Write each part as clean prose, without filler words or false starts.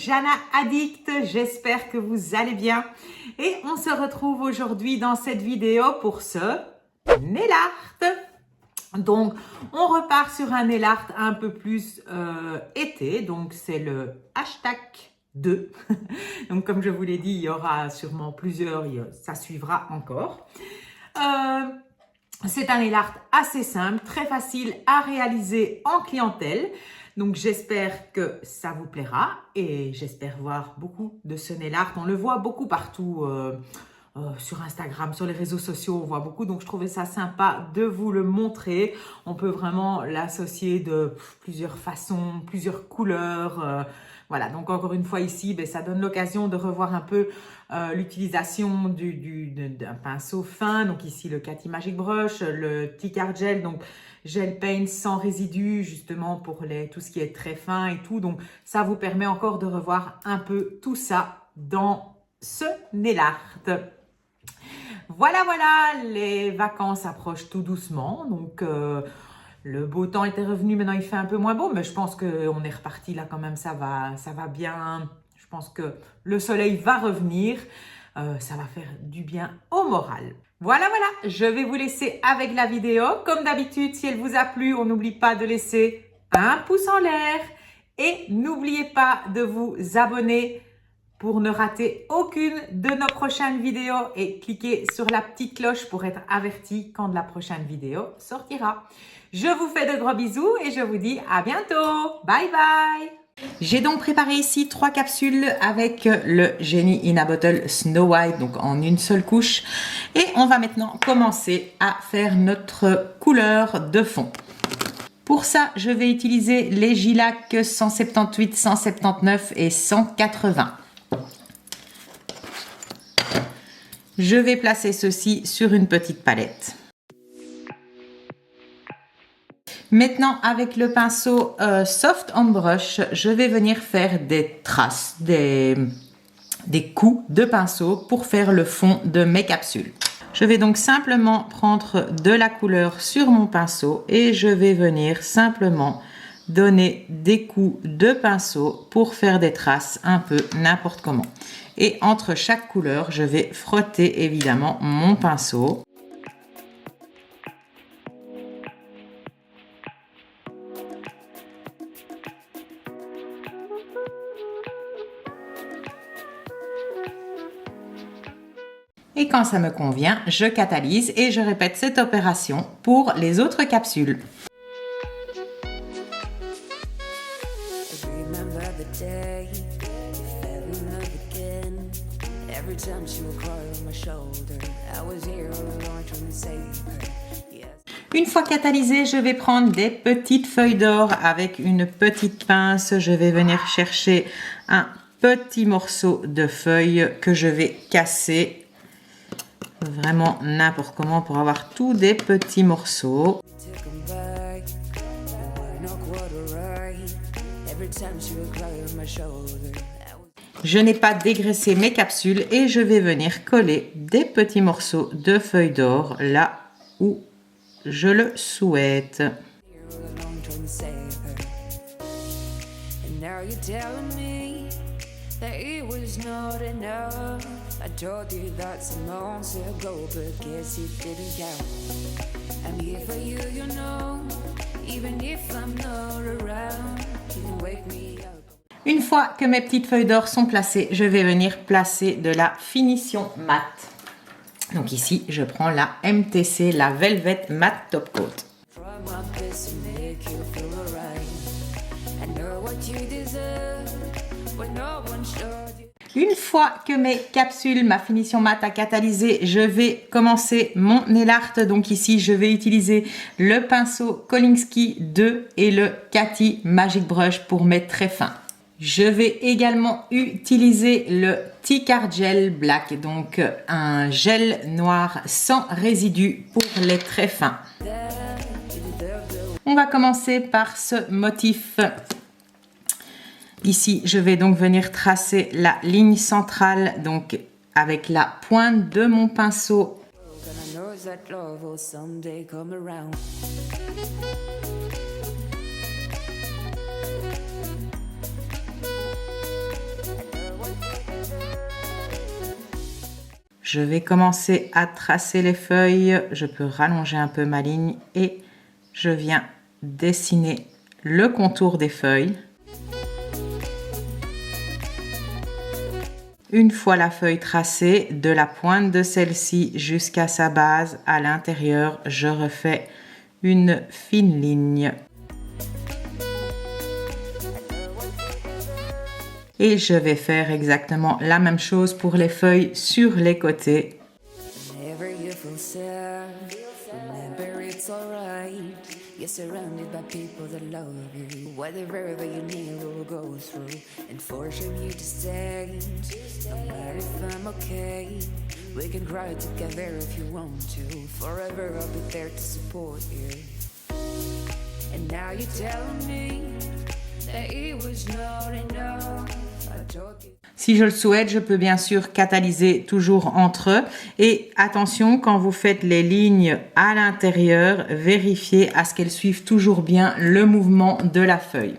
Jana Addict, j'espère que vous allez bien et on se retrouve aujourd'hui dans cette vidéo pour ce nail art. Donc on repart sur un nail art un peu plus été, donc c'est le hashtag 2. Donc comme je vous l'ai dit, il y aura sûrement plusieurs, ça suivra encore. C'est un nail art assez simple, très facile à réaliser en clientèle. Donc j'espère que ça vous plaira et j'espère voir beaucoup de ce nail art. On le voit beaucoup partout sur Instagram, sur les réseaux sociaux, on voit beaucoup. Donc je trouvais ça sympa de vous le montrer. On peut vraiment l'associer de plusieurs façons, plusieurs couleurs. Voilà, donc encore une fois ici, ça donne l'occasion de revoir un peu l'utilisation d'un pinceau fin. Donc ici le Cathy Magic Brush, le T-Card Gel, donc gel paint sans résidus justement pour tout ce qui est très fin et tout. Donc ça vous permet encore de revoir un peu tout ça dans ce nail art. Voilà, les vacances approchent tout doucement. Donc le beau temps était revenu, maintenant il fait un peu moins beau, mais je pense qu'on est reparti là quand même, ça va bien. Je pense que le soleil va revenir, ça va faire du bien au moral. Voilà, je vais vous laisser avec la vidéo. Comme d'habitude, si elle vous a plu, on n'oublie pas de laisser un pouce en l'air et n'oubliez pas de vous abonner pour ne rater aucune de nos prochaines vidéos et cliquez sur la petite cloche pour être averti quand la prochaine vidéo sortira. Je vous fais de gros bisous et je vous dis à bientôt. Bye bye. J'ai donc préparé ici 3 capsules avec le Genie in a Bottle Snow White, donc en une seule couche. Et on va maintenant commencer à faire notre couleur de fond. Pour ça, je vais utiliser les Gilac 178, 179 et 180. Je vais placer ceci sur une petite palette. Maintenant, avec le pinceau Soft On Brush, je vais venir faire des traces, des coups de pinceau pour faire le fond de mes capsules. Je vais donc simplement prendre de la couleur sur mon pinceau et je vais venir simplement donner des coups de pinceau pour faire des traces un peu n'importe comment. Et entre chaque couleur, je vais frotter évidemment mon pinceau. Et quand ça me convient, je catalyse et je répète cette opération pour les autres capsules. Une fois catalysé, je vais prendre des petites feuilles d'or avec une petite pince. Je vais venir chercher un petit morceau de feuille que je vais casser vraiment n'importe comment pour avoir tous des petits morceaux. Je n'ai pas dégraissé mes capsules et je vais venir coller des petits morceaux de feuilles d'or là où je le souhaite. Une fois que mes petites feuilles d'or sont placées, je vais venir placer de la finition mat. Donc ici, je prends la MTC, la Velvet Matte Top Coat. Une fois que mes capsules, ma finition mat a catalysé, je vais commencer mon nail art. Donc ici, je vais utiliser le pinceau Kolinsky 2 et le Cathy Magic Brush pour mes traits fins. Je vais également utiliser le T-Card Gel Black, donc un gel noir sans résidus pour les traits fins. On va commencer par ce motif. Ici, je vais donc venir tracer la ligne centrale, donc avec la pointe de mon pinceau. Je vais commencer à tracer les feuilles. Je peux rallonger un peu ma ligne et je viens dessiner le contour des feuilles. Une fois la feuille tracée, de la pointe de celle-ci jusqu'à sa base, à l'intérieur, je refais une fine ligne. Et je vais faire exactement la même chose pour les feuilles sur les côtés. You're surrounded by people that love you. Whatever you need will go through and force you to stay. No matter if I'm okay, we can cry together if you want to. Forever I'll be there to support you. And now you tell me that it was not enough. I told you. Si je le souhaite, je peux bien sûr catalyser toujours entre eux. Et attention, quand vous faites les lignes à l'intérieur, vérifiez à ce qu'elles suivent toujours bien le mouvement de la feuille.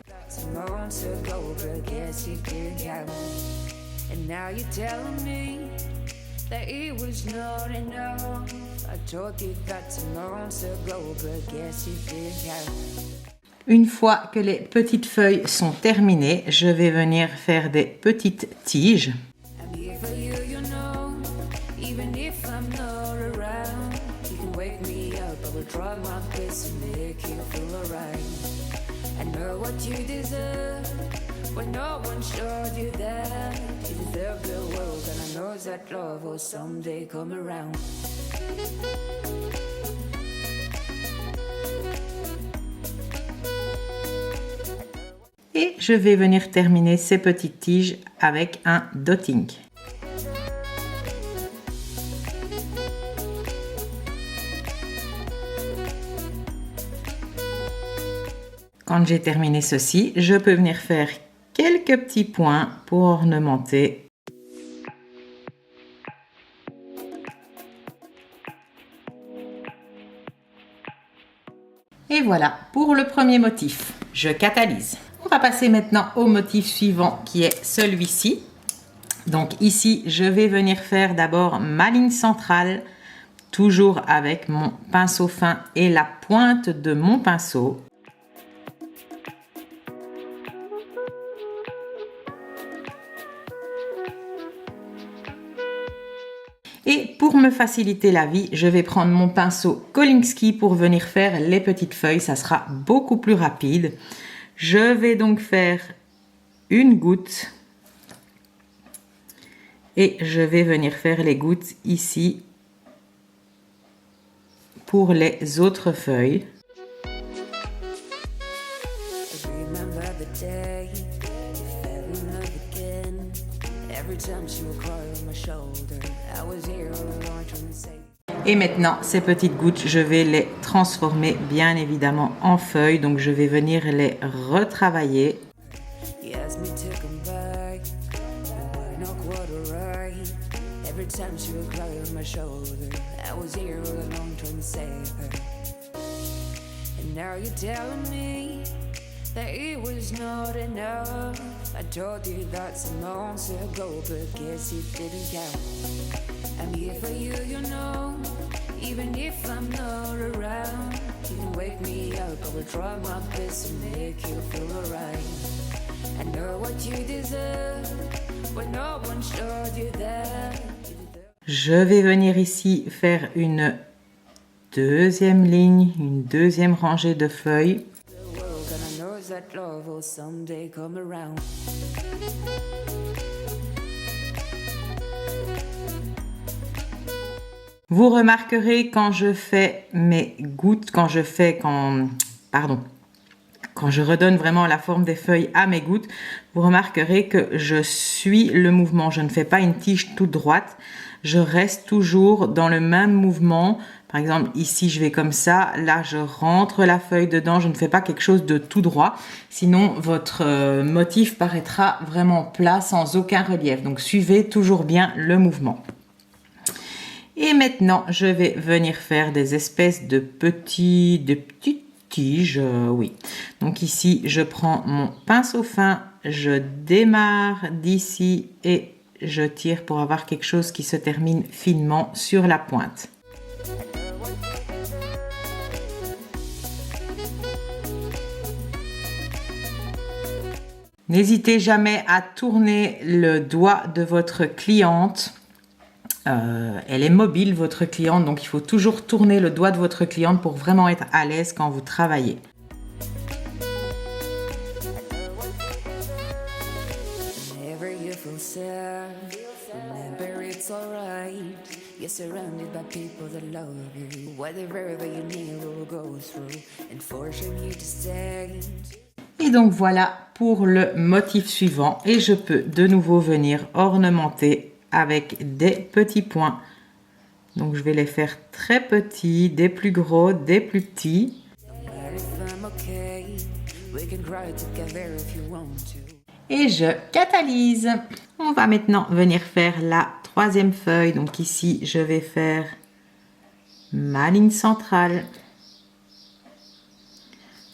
Une fois que les petites feuilles sont terminées, je vais venir faire des petites tiges. Et je vais venir terminer ces petites tiges avec un dotting. Quand j'ai terminé ceci, je peux venir faire quelques petits points pour ornementer. Et voilà pour le premier motif. Je catalyse. On va passer maintenant au motif suivant qui est celui-ci. Donc ici, je vais venir faire d'abord ma ligne centrale, toujours avec mon pinceau fin et la pointe de mon pinceau. Et pour me faciliter la vie, je vais prendre mon pinceau Kolinsky pour venir faire les petites feuilles. Ça sera beaucoup plus rapide. Je vais donc faire une goutte et je vais venir faire les gouttes ici pour les autres feuilles. Et maintenant, ces petites gouttes, je vais les transformer bien évidemment en feuilles. Donc, je vais venir les retravailler. That it was not enough. I told you that some months ago, but guess it didn't count. I'm here for you, you know, even if I'm not around. You can wake me up, I will try my best to make you feel alright. I know what you deserve, when no one showed you that. Je vais venir ici faire une deuxième ligne, une deuxième rangée de feuilles. That love will someday come around. Vous remarquerez quand je fais mes gouttes, quand je redonne vraiment la forme des feuilles à mes gouttes, vous remarquerez que je suis le mouvement. Je ne fais pas une tige toute droite. Je reste toujours dans le même mouvement. Par exemple, ici, je vais comme ça. Là, je rentre la feuille dedans. Je ne fais pas quelque chose de tout droit. Sinon, votre motif paraîtra vraiment plat, sans aucun relief. Donc, suivez toujours bien le mouvement. Et maintenant, je vais venir faire des espèces de petites tiges. Oui. Donc, ici, je prends mon pinceau fin. Je démarre d'ici et je tire pour avoir quelque chose qui se termine finement sur la pointe. N'hésitez jamais à tourner le doigt de votre cliente. Elle est mobile, votre cliente, donc il faut toujours tourner le doigt de votre cliente pour vraiment être à l'aise quand vous travaillez. Et donc voilà pour le motif suivant et je peux de nouveau venir ornementer avec des petits points. Donc je vais les faire très petits, des plus gros, des plus petits. Et je catalyse. On va maintenant venir faire la troisième feuille. Donc ici, je vais faire ma ligne centrale.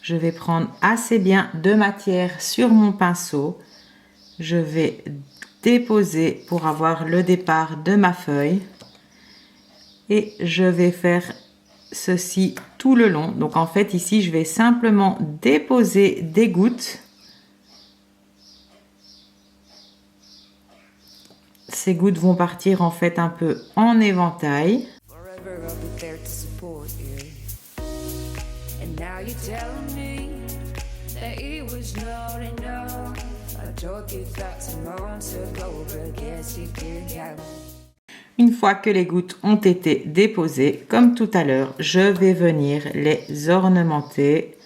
Je vais prendre assez bien de matière sur mon pinceau. Je vais déposer pour avoir le départ de ma feuille. Et je vais faire ceci tout le long. Donc en fait, ici, je vais simplement déposer des gouttes. Ces gouttes vont partir en fait un peu en éventail. Une fois que les gouttes ont été déposées, comme tout à l'heure, je vais venir les ornementer.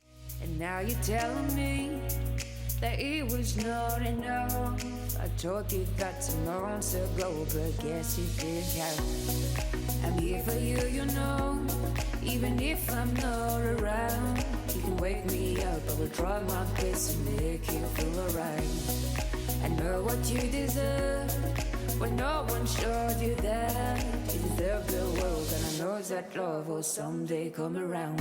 When no one showed you that you deserve the world, and I know that love will someday come around.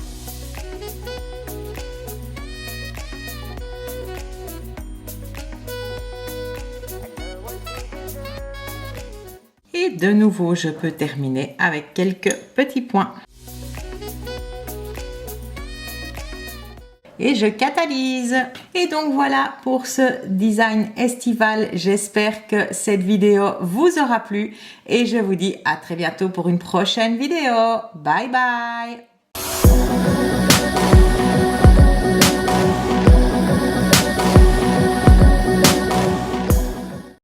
Et de nouveau, je peux terminer avec quelques petits points. Et je catalyse. Et donc voilà pour ce design estival. J'espère que cette vidéo vous aura plu et je vous dis à très bientôt pour une prochaine vidéo. Bye bye!